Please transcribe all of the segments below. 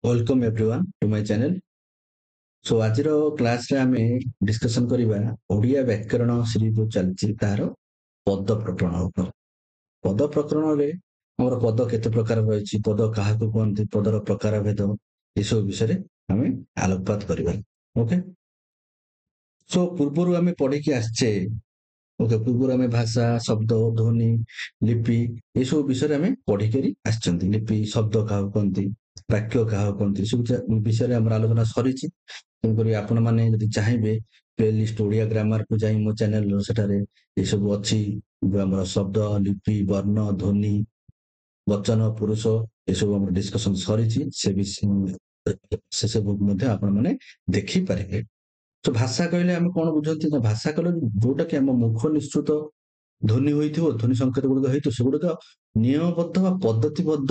Welcome everyone to my channel. So ଆଜିର କ୍ଲାସରେ ଆମେ ଡିସ୍କସନ କରିବା ଓଡ଼ିଆ ବ୍ୟାକରଣ ସିରିଜ ଯୋଉ ଚାଲିଛି ତାର ପଦ ପ୍ରକରଣ ଉପରେ। ପଦ ପ୍ରକରଣରେ ଆମର ପଦ କେତେ ପ୍ରକାର ରହିଛି, ପଦ କାହାକୁ କୁହନ୍ତି, ପଦର ପ୍ରକାର ଭେଦ ଏସବୁ ବିଷୟରେ ଆମେ ଆଲୋକପାତ କରିବା। ଓକେ, ସୋ ପୂର୍ବରୁ ଆମେ ପଢିକି ଆସିଛେ। ଓକେ, ପୂର୍ବରୁ ଆମେ ଭାଷା, ଶବ୍ଦ, ଧ୍ୱନି, ଲିପି ଏସବୁ ବିଷୟରେ ଆମେ ପଢିକରି ଆସିଛନ୍ତି। ଲିପି, ଶବ୍ଦ କାହାକୁ କହନ୍ତି, ବାକ୍ୟ କାହାକୁ କହନ୍ତି, ସବୁ ବିଷୟରେ ଆମର ଆଲୋଚନା ସରିଛି। ତେଣୁକରି ଆପଣମାନେ ଯଦି ଚାହିଁବେ ପ୍ଲେଲିଷ୍ଟ ଓଡ଼ିଆ ଗ୍ରାମାରକୁ ଯାଇ ମୋ ଚ୍ୟାନେଲର ସେଠାରେ ଏସବୁ ଅଛି। ଆମର ଶବ୍ଦ, ଲିପି, ବର୍ଣ୍ଣ, ଧ୍ୱନି, ବଚନ, ପୁରୁଷ ଏସବୁ ଆମର ଡିସ୍କସନ ସରିଛି। ସେ ସବୁ ମଧ୍ୟ ଆପଣମାନେ ଦେଖିପାରିବେ। ତ ଭାଷା କହିଲେ ଆମେ କଣ ବୁଝନ୍ତି ନା, ଭାଷା କହିଲେ ଯୋଉଟା କି ଆମ ମୁଖ ନିଃସୃତ ଧ୍ୱନି ହୋଇଥିବ, ଧ୍ୱନି ସଂକେତ ଗୁଡିକ ହେଇଥିବ, ସେଗୁଡିକ ନିୟମବଦ୍ଧ ବା ପଦ୍ଧତିବଦ୍ଧ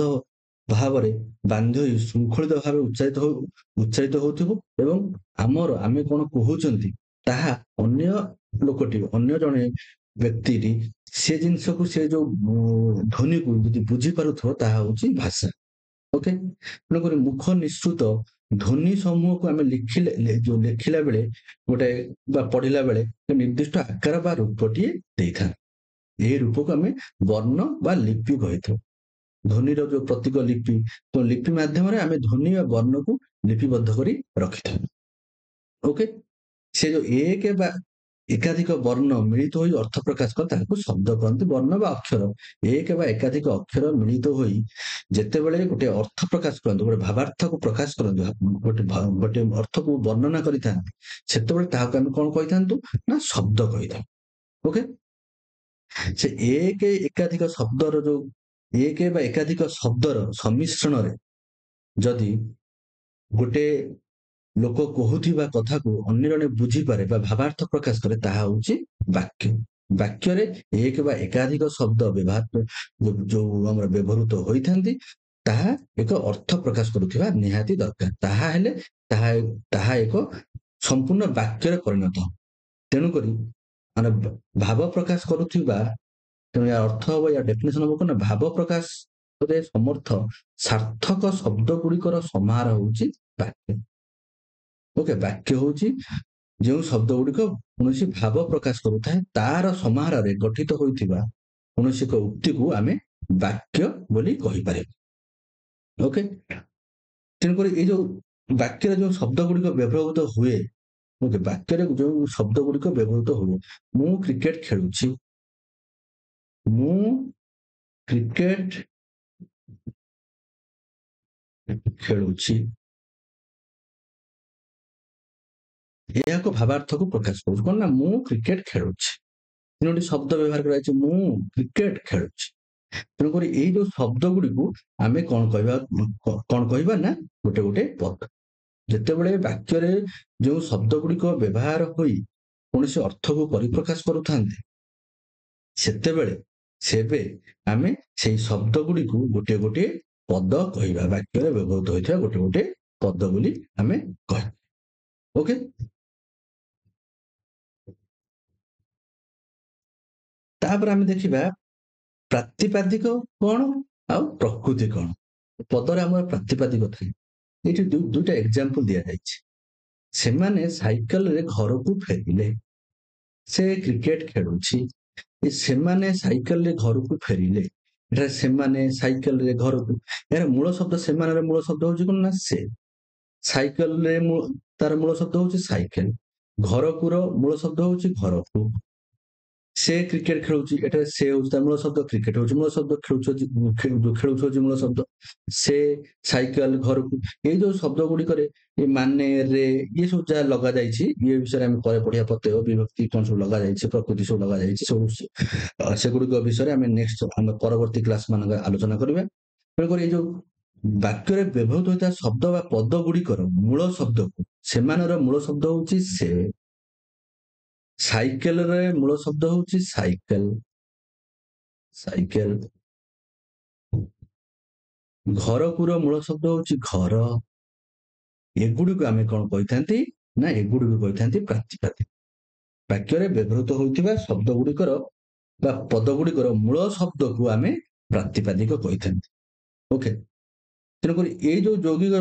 ଭାବରେ ବାନ୍ଧି ହୋଇ ଶୃଙ୍ଖଳିତ ଭାବେ ଉଚ୍ଚାରିତ ହଉଥିବ ଏବଂ ଆମେ କଣ କହୁଛନ୍ତି ତାହା ଅନ୍ୟ ଲୋକଟି, ଅନ୍ୟ ଜଣେ ବ୍ୟକ୍ତିଟି ସେ ଜିନିଷକୁ, ସେ ଯୋଉ ଧ୍ୱନିକୁ ଯଦି ବୁଝିପାରୁଥିବ ତାହା ହଉଛି ଭାଷା। ଓକେ, ତେଣୁକରି ମୁଖ ନିଃସୃତ ଧ୍ୱନି ସମୂହକୁ ଆମେ ଲେଖିଲା ବେଳେ ଗୋଟେ ବା ପଢିଲା ବେଳେ ନିର୍ଦ୍ଦିଷ୍ଟ ଆକାର ବା ରୂପଟିଏ ଦେଇଥାଏ। ଏହି ରୂପକୁ ଆମେ ବର୍ଣ୍ଣ ବା ଲିପି କହିଥାଉ। ଧ୍ୱନିର ଯୋଉ ପ୍ରତୀକ ଲିପି, ତ ଲିପି ମାଧ୍ୟମରେ ଆମେ ଧ୍ୱନି ବା ବର୍ଣ୍ଣକୁ ଲିପିବଦ୍ଧ କରି ରଖିଥାଉ। ଓକେ, ସେ ଯୋଉ ଏକ ବା ଏକାଧିକ ବର୍ଣ୍ଣ ମିଳିତ ହୋଇ ଅର୍ଥ ପ୍ରକାଶ କରେ ତାହାକୁ ଶବ୍ଦ କହନ୍ତି। ବର୍ଣ୍ଣ ବା ଅକ୍ଷର, ଏକ ବା ଏକାଧିକ ଅକ୍ଷର ମିଳିତ ହୋଇ ଯେତେବେଳେ ଗୋଟେ ଅର୍ଥ ପ୍ରକାଶ କରନ୍ତି, ଗୋଟେ ଭାବାର୍ଥକୁ ପ୍ରକାଶ କରନ୍ତି, ଗୋଟେ ଅର୍ଥକୁ ବର୍ଣ୍ଣନା କରିଥାନ୍ତି, ସେତେବେଳେ ତାହାକୁ ଆମେ କଣ କହିଥାନ୍ତୁ ନା ଶବ୍ଦ କହିଥାଉ। ଓକେ, ସେ ଏକାଧିକ ଶବ୍ଦର ସମ୍ମିଶ୍ରଣରେ ଯଦି ଗୋଟେ ଲୋକ କହୁଥିବା କଥାକୁ ଅନ୍ୟ ଜଣେ ବୁଝିପାରେ ବା ଭାବାର୍ଥ ପ୍ରକାଶ କରେ ତାହା ହଉଛି ବାକ୍ୟ। ବାକ୍ୟରେ ଏକ ବା ଏକାଧିକ ଶବ୍ଦ ଯୋଉ ଆମର ବ୍ୟବହୃତ ହୋଇଥାନ୍ତି, ତାହା ଏକ ଅର୍ଥ ପ୍ରକାଶ କରୁଥିବା ନିହାତି ଦରକାର। ତାହା ହେଲେ ତାହା ଏକ ସମ୍ପୂର୍ଣ୍ଣ ବାକ୍ୟରେ ପରିଣତ। ତେଣୁକରି ମାନେ ଭାବ ପ୍ରକାଶ କରୁଥିବା, ତେଣୁ ୟା ଅର୍ଥ ହବ, ୟା ଡେଫିନେସନ ହବ କଣ, ଭାବ ପ୍ରକାଶରେ ସମର୍ଥ ସାର୍ଥକ ଶବ୍ଦ ଗୁଡିକର ସମାହାର ହଉଛି ବାକ୍ୟ। ଓକେ, ବାକ୍ୟ ହଉଛି ଯେଉଁ ଶବ୍ଦ ଗୁଡିକ କୌଣସି ଭାବ ପ୍ରକାଶ କରୁଥାଏ, ତାର ସମାହାରରେ ଗଠିତ ହୋଇଥିବା କୌଣସି ଏକ ଉକ୍ତିକୁ ଆମେ ବାକ୍ୟ ବୋଲି କହିପାରିବା। ଓକେ, ତେଣୁକରି ଏଇ ଯୋଉ ବାକ୍ୟରେ ଯୋଉ ଶବ୍ଦ ଗୁଡିକ ବ୍ୟବହୃତ ହୁଏ, ଓକେ, ବାକ୍ୟରେ ଯୋଉ ଶବ୍ଦ ଗୁଡିକ ବ୍ୟବହୃତ ହୁଏ, ମୁଁ କ୍ରିକେଟ ଖେଳୁଛି, ମୁଁ କ୍ରିକେଟ ଖେଳୁଛି, ଏହାକୁ ଭାବାର୍ଥକୁ ପ୍ରକାଶ କରୁଛି କଣ ନା, ମୁଁ କ୍ରିକେଟ ଖେଳୁଛି। ତିନୋଟି ଶବ୍ଦ ବ୍ୟବହାର କରାଯାଇଛି, ମୁଁ କ୍ରିକେଟ ଖେଳୁଛି। ତେଣୁକରି ଏଇ ଯୋଉ ଶବ୍ଦ ଗୁଡିକୁ ଆମେ କଣ କହିବା ନା ଗୋଟେ ଗୋଟେ ପଦ। ଯେତେବେଳେ ବାକ୍ୟରେ ଯୋଉ ଶବ୍ଦ ଗୁଡିକ ବ୍ୟବହାର ହୋଇ କୌଣସି ଅର୍ଥକୁ ପରିପ୍ରକାଶ କରୁଥାନ୍ତି, ସେବେ ଆମେ ସେଇ ଶବ୍ଦ ଗୁଡିକୁ ଗୋଟିଏ ଗୋଟିଏ ପଦ କହିବା। ବାକ୍ୟରେ ବ୍ୟବହୃତ ହୋଇଥିବା ଗୋଟେ ଗୋଟେ ପଦ ବୋଲି ଆମେ କହିବା। ଓକେ, ତାପରେ ଆମେ ଦେଖିବା ପ୍ରାତିପାଦିକ କଣ ଆଉ ପ୍ରକୃତି କଣ। ପଦରେ ଆମର ପ୍ରାତିପାଦିକ ଥାଏ। ଏଇଠି ଦୁଇଟା ଏକ୍ସାମ୍ପଲ ଦିଆଯାଇଛି। ସେମାନେ ସାଇକେଲରେ ଘରକୁ ଫେରିଲେ, ସେ କ୍ରିକେଟ ଖେଳୁଛି। ସେମାନେ ସାଇକେଲରେ ଘରକୁ ଫେରିଲେ, ଏଠାରେ ସେମାନେ ସାଇକେଲରେ ଘରକୁ, ଏହାର ମୂଳ ଶବ୍ଦ, ସେମାନର ମୂଳ ଶବ୍ଦ ହଉଛି କଣ ନା ସେ। ସାଇକେଲରେ ତାର ମୂଳ ଶବ୍ଦ ହଉଛି ସାଇକେଲ। ଘରକୁର ମୂଳ ଶବ୍ଦ ହଉଛି ଘରକୁ। ସେ କ୍ରିକେଟ ଖେଳୁଛି, ଏଠାରେ ସେ ହଉଛି ତା ମୂଳ ଶବ୍ଦ, କ୍ରିକେଟ ହଉଛି ମୂଳ ଶବ୍ଦ, ଖେଳୁଛି ହଉଛି ମୂଳ ଶବ୍ଦ। ସେ ସାଇକେଲ ଘରକୁ, ଏଇ ଯୋଉ ଶବ୍ଦ ଗୁଡିକରେ ମାନେ ରେ ଇଏ ସବୁ ଯାହା ଲଗାଯାଇଛି, ଇଏ ବିଷୟରେ ଆମେ ପରେ ପଢିବା। ପ୍ରତ୍ୟୟ, ବିଭକ୍ତି କଣ ସବୁ ଲଗାଯାଇଛି, ପ୍ରକୃତି ସବୁ ଲଗାଯାଇଛି, ସବୁ ସେଗୁଡିକ ବିଷୟରେ ଆମେ ନେକ୍ସଟ ଆମ ପରବର୍ତ୍ତୀ କ୍ଲାସ ମାନଙ୍କରେ ଆଲୋଚନା କରିବା। ତେଣୁକରି ଏଇ ଯୋଉ ବାକ୍ୟରେ ବ୍ୟବହୃତ ହୋଇଥିବା ଶବ୍ଦ ବା ପଦ ଗୁଡିକର ମୂଳ ଶବ୍ଦକୁ, ସେମାନଙ୍କର ମୂଳ ଶବ୍ଦ ହଉଛି ସେ। ସାଇକେଲରେ ମୂଳ ଶବ୍ଦ ହଉଛି ସାଇକେଲ, ଘରକୁର ମୂଳ ଶବ୍ଦ ହଉଛି ଘର। ଏଗୁଡିକୁ ଆମେ କଣ କହିଥାନ୍ତି ନା, ଏଗୁଡିକୁ କହିଥାନ୍ତି ପ୍ରାତିପାଦିକ। ବାକ୍ୟରେ ବ୍ୟବହୃତ ହୋଇଥିବା ଶବ୍ଦ ଗୁଡିକର ବା ପଦ ଗୁଡିକର ମୂଳ ଶବ୍ଦକୁ ଆମେ ପ୍ରାତିପାଦିକ କହିଥାନ୍ତି। ଓକେ, ତେଣୁକରି ଏଇ ଯୋଉ ଯୌଗିକ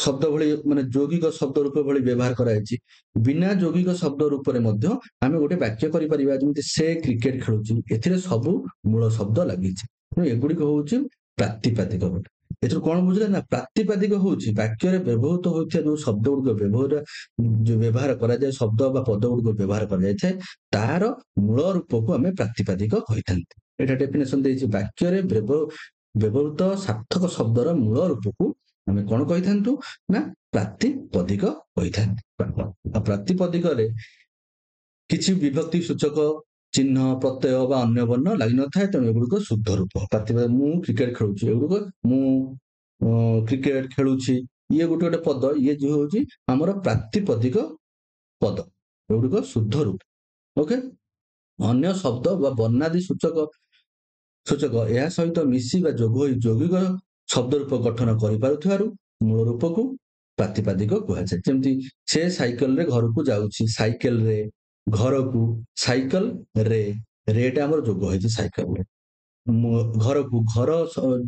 ଶବ୍ଦ ଭଳି ମାନେ ଯୌଗିକ ଶବ୍ଦ ରୂପ ଭଳି ବ୍ୟବହାର କରାଯାଇଛି। ବିନା ଯୌଗିକ ଶବ୍ଦ ରୂପରେ ମଧ୍ୟ ଆମେ ଗୋଟେ ବାକ୍ୟ କରିପାରିବା, ଯେମିତି ସେ କ୍ରିକେଟ ଖେଳୁଛି। ଏଥିରେ ସବୁ ମୂଳ ଶବ୍ଦ ଲାଗିଛି। ତେଣୁ ଏଗୁଡିକ ହଉଛି ପ୍ରାତିପାଦିକ ଗୋଟେ। ଏଥିରୁ କଣ ବୁଝିଲେ ନା, ପ୍ରାତିପାଦିକ ହଉଛି ବାକ୍ୟରେ ବ୍ୟବହୃତ ହୋଇଥିବା ଯୋଉ ଶବ୍ଦ ଗୁଡ଼ିକ ବ୍ୟବହାର କରାଯାଏ, ଶବ୍ଦ ବା ପଦ ଗୁଡ଼ିକ ବ୍ୟବହାର କରାଯାଇଥାଏ, ତାର ମୂଳ ରୂପକୁ ଆମେ ପ୍ରାତିପାଦିକ କହିଥାନ୍ତି। ଏଇଟା ଡେଫିନେସନ ଦେଇଛି, ବାକ୍ୟରେ ବ୍ୟବହୃତ ସାର୍ଥକ ଶବ୍ଦର ମୂଳ ରୂପକୁ ଆମେ କଣ କହିଥାନ୍ତୁ ନା ପ୍ରାତିପଦିକ କହିଥାନ୍ତି। ଆଉ ପ୍ରାତିପଦିକରେ କିଛି ବିଭକ୍ତି ସୂଚକ ଚିହ୍ନ, ପ୍ରତ୍ୟୟ ବା ଅନ୍ୟ ବର୍ଣ୍ଣ ଲାଗିନଥାଏ। ତେଣୁ ଏଗୁଡିକ ଶୁଦ୍ଧ ରୂପ। ପ୍ରାତିପଦିକ, ମୁଁ କ୍ରିକେଟ ଖେଳୁଛି, ଏଗୁଡିକ ମୁଁ କ୍ରିକେଟ ଖେଳୁଛି, ଇଏ ଗୋଟେ ଗୋଟେ ପଦ, ଇଏ ଯୋଉ ହଉଛି ଆମର ପ୍ରାତିପଦିକ ପଦ, ଏଗୁଡିକ ଶୁଦ୍ଧ ରୂପ। ଓକେ। ଅନ୍ୟ ଶବ୍ଦ ବା ବର୍ଣ୍ଣାଦି ସୂଚକ ଏହା ସହିତ ମିଶି ବା ଯୋଗ ହୋଇ ଯୌଗିକ ଶବ୍ଦ ରୂପ ଗଠନ କରିପାରୁଥିବାରୁ ମୂଳ ରୂପକୁ ପ୍ରାତିପାଦିକ କୁହାଯାଏ। ଯେମିତି ସେ ସାଇକେଲରେ ଘରକୁ ଯାଉଛି, ସାଇକେଲରେ, ଘରକୁ, ସାଇକେଲ ରେଟା ଆମର ଯୋଗ ହେଇଛି ସାଇକେଲରେ। ଘରକୁ, ଘର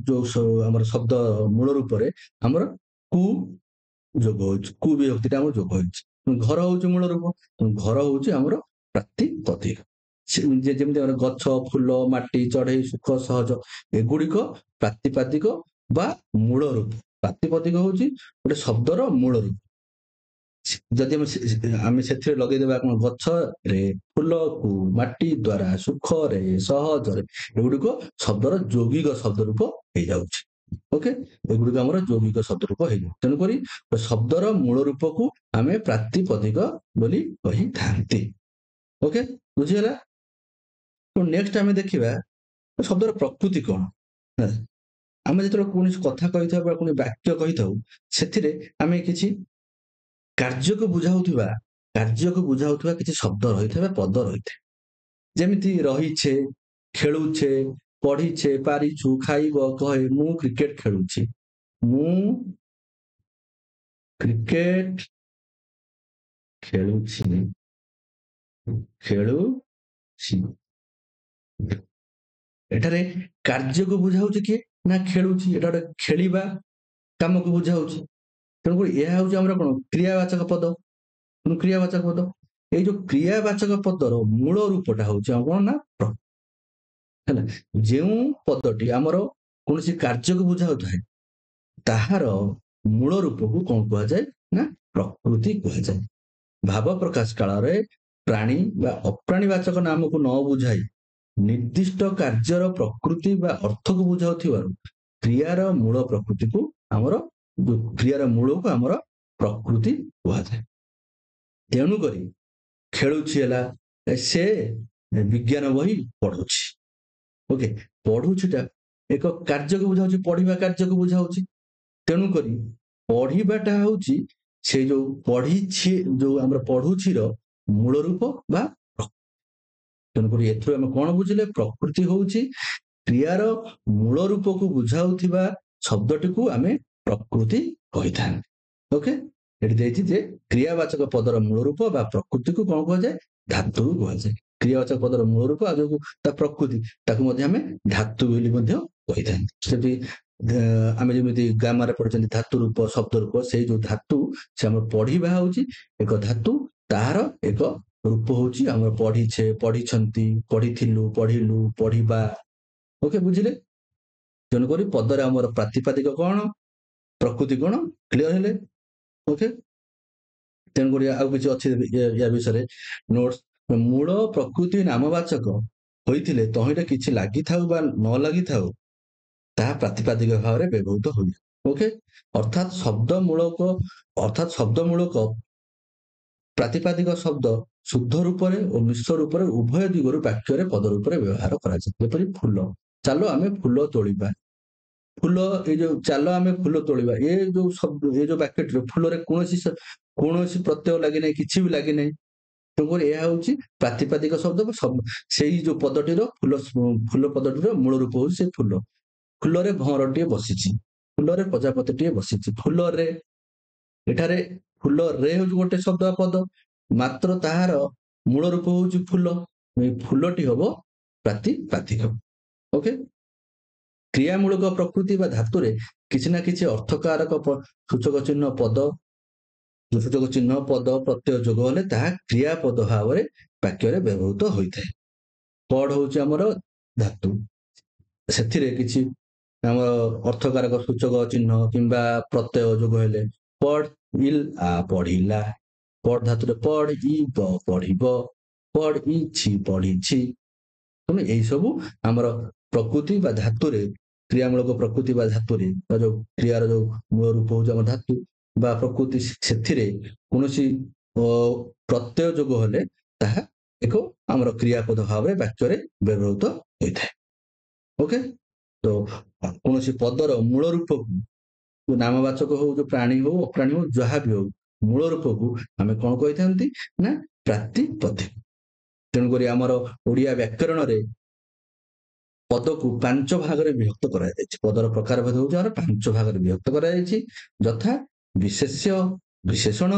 ଯୋଉ ଆମର ଶବ୍ଦ ମୂଳ ରୂପରେ ଆମର କୁ ଯୋଗ ହଉଛି, କୁ ବିଭକ୍ତିଟା ଆମର ଯୋଗ ହେଇଛି। ଘର ହଉଛି ମୂଳ ରୂପ, ଘର ହଉଛି ଆମର ପ୍ରାତିପଦିକ। ଯେମିତି ଆମର ଗଛ, ଫୁଲ, ମାଟି, ଚଢେଇ, ସୁଖ, ସହଜ, ଏଗୁଡିକ ପ୍ରାତିପାଦିକ ବା ମୂଳ ରୂପ। ପ୍ରାତିପଦିକ ହଉଛି ଗୋଟେ ଶବ୍ଦର ମୂଳ ରୂପ। ଯଦି ଆମେ ସେଥିରେ ଲଗେଇଦେବା କଣ, ଗଛରେ, ଫୁଲକୁ, ମାଟି ଦ୍ଵାରା, ସୁଖରେ, ସହଜରେ, ଏଗୁଡିକ ଶବ୍ଦର ଯୌଗିକ ଶବ୍ଦ ରୂପ ହେଇଯାଉଛି। ଓକେ, ଏଗୁଡିକ ଆମର ଯୌଗିକ ଶବ୍ଦ ରୂପ ହେଇଯାଉଛି। ତେଣୁକରି ଶବ୍ଦର ମୂଳ ରୂପକୁ ଆମେ ପ୍ରାତିପଦିକ ବୋଲି କହିଥାନ୍ତି। ଓକେ, ବୁଝିଗଲା। ନେକ୍ସଟ ଆମେ ଦେଖିବା ଶବ୍ଦର ପ୍ରକୃତି କଣ। ଆମେ ଯେତେବେଳେ କୌଣସି କଥା କହିଥାଉ ବା କୌଣସି ବାକ୍ୟ କହିଥାଉ, ସେଥିରେ ଆମେ କିଛି କାର୍ଯ୍ୟକୁ ବୁଝାଉଥିବା କିଛି ଶବ୍ଦ ରହିଥାଏ ବା ପଦ ରହିଥାଏ। ଯେମିତି ରହିଛେ, ଖେଳୁଛେ, ପଢିଛେ, ପାରିଛୁ, ଖାଇବ, କହେ, ମୁଁ କ୍ରିକେଟ ଖେଳୁଛି, ମୁଁ କ୍ରିକେଟ ଖେଳୁଛି, ଏଠାରେ କାର୍ଯ୍ୟକୁ ବୁଝାଉଛି କିଏ ନା ଖେଳୁଛି। ଏଟା ଗୋଟେ ଖେଳିବା କାମକୁ ବୁଝାଉଛି। ତେଣୁକରି ଏହା ହଉଛି ଆମର କଣ, କ୍ରିୟାବାଚକ ପଦ। କ୍ରିୟାବାଚକ ପଦ, ଏଇ ଯୋଉ କ୍ରିୟାବାଚକ ପଦର ମୂଳ ରୂପଟା ହଉଛି ଆମ କଣ ନା ହେଲା। ଯେଉଁ ପଦଟି ଆମର କୌଣସି କାର୍ଯ୍ୟକୁ ବୁଝାଉଥାଏ, ତାହାର ମୂଳ ରୂପକୁ କଣ କୁହାଯାଏ ନା ପ୍ରକୃତି କୁହାଯାଏ। ଭାବ ପ୍ରକାଶ କାଳରେ ପ୍ରାଣୀ ବା ଅପ୍ରାଣୀବାଚକ ନାମକୁ ନ ବୁଝାଇ ନିର୍ଦ୍ଦିଷ୍ଟ କାର୍ଯ୍ୟର ପ୍ରକୃତି ବା ଅର୍ଥକୁ ବୁଝାଉଥିବାରୁ କ୍ରିୟାର ମୂଳକୁ ଆମର ପ୍ରକୃତି କୁହାଯାଏ। ତେଣୁକରି ଖେଳୁଛି ହେଲା, ସେ ବିଜ୍ଞାନ ବହି ପଢୁଛି। ଓକେ, ପଢୁଛିଟା ଏକ କାର୍ଯ୍ୟକୁ ବୁଝାଉଛି, ପଢିବା କାର୍ଯ୍ୟକୁ ବୁଝାଉଛି। ତେଣୁକରି ପଢିବାଟା ହଉଛି ସେ ଯୋଉ ପଢିଛି, ଯୋଉ ଆମର ପଢୁଛିର ମୂଳ ରୂପ ବା ତେଣୁକରି ଏଥିରୁ ଆମେ କଣ ବୁଝିଲେ, ପ୍ରକୃତି ହଉଛି କ୍ରିୟାର ମୂଳ ରୂପକୁ ବୁଝାଉଥିବା ଶବ୍ଦଟିକୁ ଆମେ ପ୍ରକୃତି କହିଥାନ୍ତି। ଓକେ, ଏଠି ଦେଇଛି ଯେ କ୍ରିୟାବାଚକ ପଦର ମୂଳ ରୂପ ବା ପ୍ରକୃତିକୁ କଣ କୁହାଯାଏ, ଧାତୁ କୁହାଯାଏ। କ୍ରିୟାବାଚକ ପଦର ମୂଳ ରୂପ ଆଉ ଯୋଉ ତା ପ୍ରକୃତି, ତାକୁ ମଧ୍ୟ ଆମେ ଧାତୁ ବୋଲି ମଧ୍ୟ କହିଥାନ୍ତି। ସେଠି ଆମେ ଯେମିତି ଗ୍ରାମାରେ ପଢିଛନ୍ତି ଧାତୁ ରୂପ, ଶବ୍ଦ ରୂପ, ସେଇ ଯୋଉ ଧାତୁ, ସେ ଆମର ପଢିବା ହଉଛି ଏକ ଧାତୁ, ତାହାର ଏକ ରୂପ ହଉଛି ଆମର ପଢିଛେ, ପଢିଛନ୍ତି, ପଢିଥିଲୁ, ପଢିଲୁ, ପଢିବା। ଓକେ, ବୁଝିଲେ। ତେଣୁକରି ପଦରେ ଆମର ପ୍ରାତିପାଦିକ କଣ, ପ୍ରକୃତି କଣ, କ୍ଲିୟର ହେଲେ। ଓକେ, ତେଣୁକରି ଆଉ କିଛି ଅଛି ୟା ବିଷୟରେ ନୋଟ୍ସ। ମୂଳ ପ୍ରକୃତି ନାମବାଚକ ହୋଇଥିଲେ ତହିଁରେ କିଛି ଲାଗିଥାଉ ବା ନ ଲାଗିଥାଉ, ତାହା ପ୍ରାତିପାଦିକ ଭାବରେ ବ୍ୟବହୃତ ହୁଏ। ଓକେ, ଅର୍ଥାତ୍ ଶବ୍ଦ ମୂଳକ ପ୍ରାତିପାଦିକ ଶବ୍ଦ ଶୁଦ୍ଧ ରୂପରେ ଓ ମିଶ୍ର ରୂପରେ ଉଭୟ ଦିଗରୁ ବାକ୍ୟରେ ପଦ ରୂପରେ ବ୍ୟବହାର କରାଯାଏ। ଯେପରି ଫୁଲ, ଚାଲ ଆମେ ଫୁଲ ତୋଳିବା। ଫୁଲ, ଏଇ ଯୋଉ ଚାଲ ଆମେ ଫୁଲ ତୋଳିବା, ଏ ଯୋଉ ଶବ୍ଦ, ଏ ଯୋଉ ବାକ୍ୟଟିରେ ଫୁଲରେ କୌଣସି ପ୍ରତ୍ୟୟ ଲାଗିନାହିଁ, କିଛି ବି ଲାଗିନାହିଁ। ତେଣୁକରି ଏହା ହଉଛି ପ୍ରାତିପାଦିକ ଶବ୍ଦ। ସେଇ ଯୋଉ ପଦଟିର ଫୁଲ ପଦଟିର ମୂଳ ରୂପ ହଉଛି ସେ ଫୁଲ। ଫୁଲରେ ଭଁରଟିଏ ବସିଛି, ଫୁଲରେ ପ୍ରଜାପତିଟିଏ ବସିଛି। ଫୁଲରେ, ଏଠାରେ ଫୁଲରେ ହଉଛି ଗୋଟେ ଶବ୍ଦ ବା ପଦ, ମାତ୍ର ତାହାର ମୂଳ ରୂପ ହଉଛି ଫୁଲ। ଫୁଲଟି ହବ ପ୍ରାତିପାଦିକ। ଓକେ, କ୍ରିୟାମୂଳକ ପ୍ରକୃତି ବା ଧାତୁରେ କିଛି ନା କିଛି ଅର୍ଥକାରକ ସୂଚକ ଚିହ୍ନ ପଦ ପ୍ରତ୍ୟୟ ଯୋଗ ହେଲେ ତାହା କ୍ରିୟାପଦ ଭାବରେ ବାକ୍ୟରେ ବ୍ୟବହୃତ ହୋଇଥାଏ। ପଡ ହଉଛି ଆମର ଧାତୁ, ସେଥିରେ କିଛି ଆମର ଅର୍ଥକାରକ ସୂଚକ ଚିହ୍ନ କିମ୍ବା ପ୍ରତ୍ୟୟ ଯୋଗ ହେଲେ ପଢିଲା, ପଡ ଧାତୁରେ ପଢିବ, ପଢିଛି ପଢିଛି। ତେଣୁ ଏଇ ସବୁ ଆମର ପ୍ରକୃତି ବା ଧାତୁରେ, କ୍ରିୟାମୂଳକ ପ୍ରକୃତି ବା ଧାତୁରେ ଯୋଉ କ୍ରିୟାର ଯୋଉ ମୂଳ ରୂପ ହଉଛି ଆମର ଧାତୁ ବା ପ୍ରକୃତି, ସେଥିରେ କୌଣସି ପ୍ରତ୍ୟୟ ଯୋଗ ହେଲେ ତାହା ଏକ ଆମର କ୍ରିୟାପଦ ଭାବରେ ବାକ୍ୟରେ ବ୍ୟବହୃତ ହୋଇଥାଏ। ଓକେ, ତ କୌଣସି ପଦର ମୂଳ ରୂପକୁ ନାମବାଚକ ହଉ, ଯୋଉ ପ୍ରାଣୀ ହଉ, ଅପ୍ରାଣୀ ହଉ, ଯାହା ବି ହଉ, ମୂଳ ରୂପକୁ ଆମେ କଣ କହିଥାନ୍ତି ନା ପ୍ରାତିପଦିକ। ତେଣୁକରି ଆମର ଓଡିଆ ବ୍ୟାକରଣରେ ପଦକୁ 5 ଭାଗରେ ବିଭକ୍ତ କରାଯାଇଛି। ପଦର ପ୍ରକାର ଭେଦ ହଉଛି ଆମର 5 ଭାଗରେ ବିଭକ୍ତ କରାଯାଇଛି, ଯଥା ବିଶେଷ୍ୟ, ବିଶେଷଣ,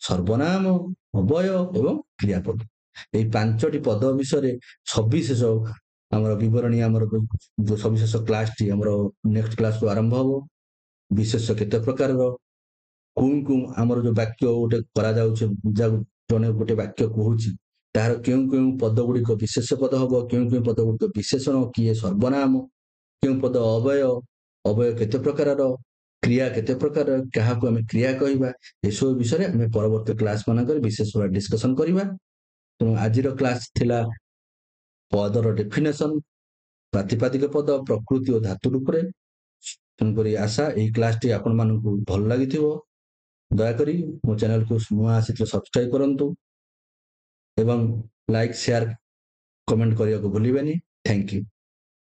ସର୍ବନାମ, ଅବୟ ଏବଂ କ୍ରିୟାପଦ। ଏଇ 5ଟି ପଦ ବିଷୟରେ ସବିଶେଷ ଆମର ବିବରଣୀ, ଆମର ଯୋଉ ସବିଶେଷ କ୍ଲାସଟି ଆମର ନେକ୍ସଟ କ୍ଲାସରୁ ଆରମ୍ଭ ହବ। ବିଶେଷ କେତେ ପ୍ରକାରର, କୋଉ ଆମର ଯୋଉ ବାକ୍ୟ ଗୋଟେ କରାଯାଉଛି, ଜଣେ ଗୋଟେ ବାକ୍ୟ କହୁଛି, ତାହାର କେଉଁ କେଉଁ ପଦ ଗୁଡିକ ବିଶେଷ ପଦ ହବ, କେଉଁ କେଉଁ ପଦ ଗୁଡିକ ବିଶେଷଣ, କିଏ ସର୍ବନାମ, କେଉଁ ପଦ ଅବୟ କେତେ ପ୍ରକାରର, କ୍ରିୟା କେତେ ପ୍ରକାର, କାହାକୁ ଆମେ କ୍ରିୟା କହିବା, ଏସବୁ ବିଷୟରେ ଆମେ ପରବର୍ତ୍ତୀ କ୍ଲାସ ମାନଙ୍କରେ ବିଶେଷ ଭାବରେ ଡିସ୍କସନ କରିବା। ତେଣୁ ଆଜିର କ୍ଲାସ ଥିଲା ପଦର ଡେଫିନେସନ, ପ୍ରାତିପାଦିକ ପଦ, ପ୍ରକୃତି ଓ ଧାତୁ ରୂପରେ। ତେଣୁକରି ଆଶା ଏହି କ୍ଲାସଟି ଆପଣ ମାନଙ୍କୁ ଭଲ ଲାଗିଥିବ। ଦୟାକରି ମୋ ଚ୍ୟାନେଲକୁ ନୂଆ ଆସିଥିଲେ ସବସ୍କ୍ରାଇବ କରନ୍ତୁ ଏବଂ ଲାଇକ୍, ସେୟାର, କମେଣ୍ଟ କରିବାକୁ ଭୁଲିବେନି। Thank you.